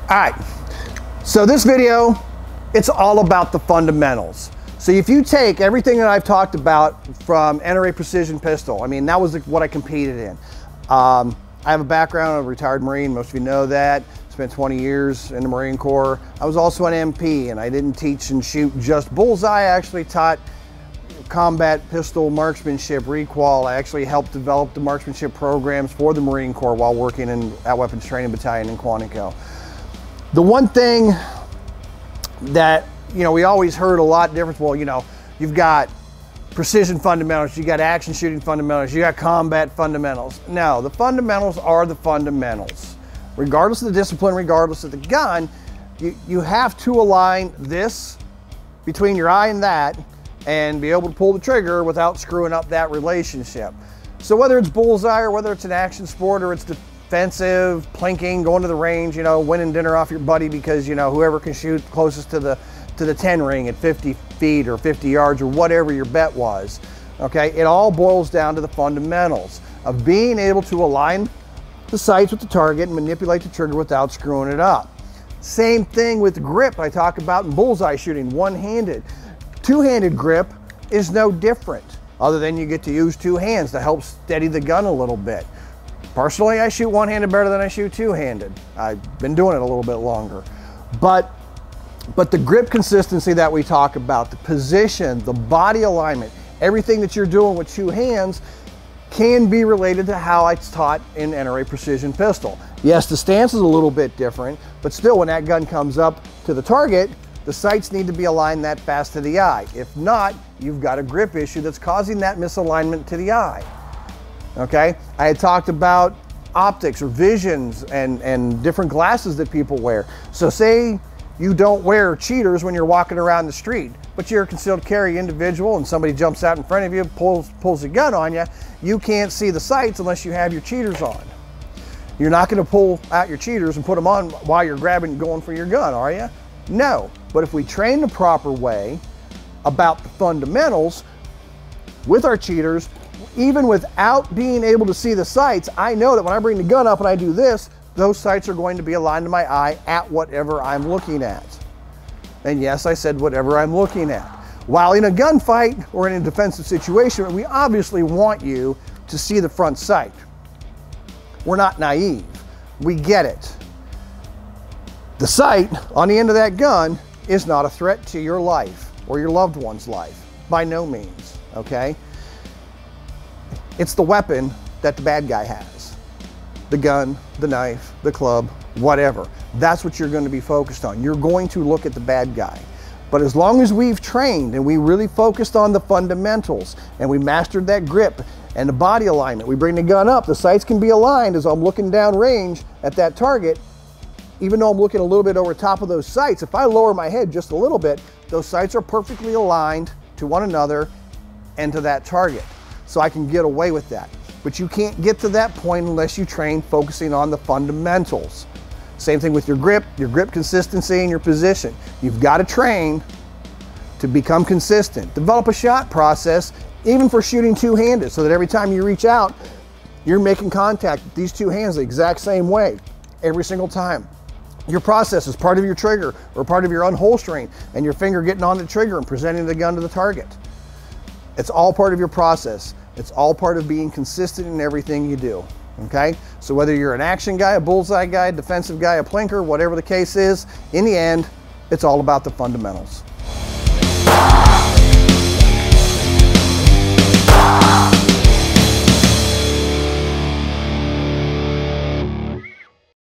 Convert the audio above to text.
All right, so this video, it's all about the fundamentals. So if you take everything that I've talked about from NRA Precision Pistol, I mean, that was what I competed in. I have a background, I'm a retired Marine, most of you know that. Spent 20 years in the Marine Corps. I was also an MP, and I didn't teach and shoot just Bullseye. I actually taught combat pistol marksmanship, requal. I actually helped develop the marksmanship programs for the Marine Corps while working at Weapons Training Battalion in Quantico. The one thing that, you know, we always heard a lot difference, well, you know, you've got precision fundamentals, you got action shooting fundamentals, you got combat fundamentals. No, the fundamentals are the fundamentals. Regardless of the discipline, regardless of the gun, you have to align this between your eye and that and be able to pull the trigger without screwing up that relationship. So whether it's Bullseye or whether it's an action sport or it's defensive, plinking, going to the range, you know, winning dinner off your buddy because, you know, whoever can shoot closest to the 10 ring at 50 feet or 50 yards or whatever your bet was, okay? It all boils down to the fundamentals of being able to align the sights with the target and manipulate the trigger without screwing it up. Same thing with grip I talk about in Bullseye shooting, one-handed. Two-handed grip is no different, other than you get to use two hands to help steady the gun a little bit. Personally, I shoot one-handed better than I shoot two-handed. I've been doing it a little bit longer. But the grip consistency that we talk about, the position, the body alignment, everything that you're doing with two hands can be related to how it's taught in NRA Precision Pistol. Yes, the stance is a little bit different, but still when that gun comes up to the target, the sights need to be aligned that fast to the eye. If not, you've got a grip issue that's causing that misalignment to the eye. Okay, I had talked about optics or visions and different glasses that people wear. So say you don't wear cheaters when you're walking around the street, but you're a concealed carry individual and somebody jumps out in front of you, pulls a gun on you, you can't see the sights unless you have your cheaters on. You're not going to pull out your cheaters and put them on while you're going for your gun, are you? No, but if we train the proper way about the fundamentals with our cheaters, even without being able to see the sights, I know that when I bring the gun up and I do this, those sights are going to be aligned to my eye at whatever I'm looking at. And yes, I said whatever I'm looking at. While in a gunfight or in a defensive situation, we obviously want you to see the front sight. We're not naive. We get it. The sight on the end of that gun is not a threat to your life or your loved one's life, by no means, okay? It's the weapon that the bad guy has. The gun, the knife, the club, whatever. That's what you're going to be focused on. You're going to look at the bad guy. But as long as we've trained and we really focused on the fundamentals and we mastered that grip and the body alignment, we bring the gun up, the sights can be aligned as I'm looking down range at that target. Even though I'm looking a little bit over top of those sights, if I lower my head just a little bit, those sights are perfectly aligned to one another and to that target. So I can get away with that. But you can't get to that point unless you train focusing on the fundamentals. Same thing with your grip consistency and your position. You've got to train to become consistent. Develop a shot process, even for shooting two-handed, so that every time you reach out, you're making contact with these two hands the exact same way, every single time. Your process is part of your trigger or part of your unholstering and your finger getting on the trigger and presenting the gun to the target. It's all part of your process. It's all part of being consistent in everything you do, okay? So whether you're an action guy, a bullseye guy, a defensive guy, a plinker, whatever the case is, in the end, it's all about the fundamentals.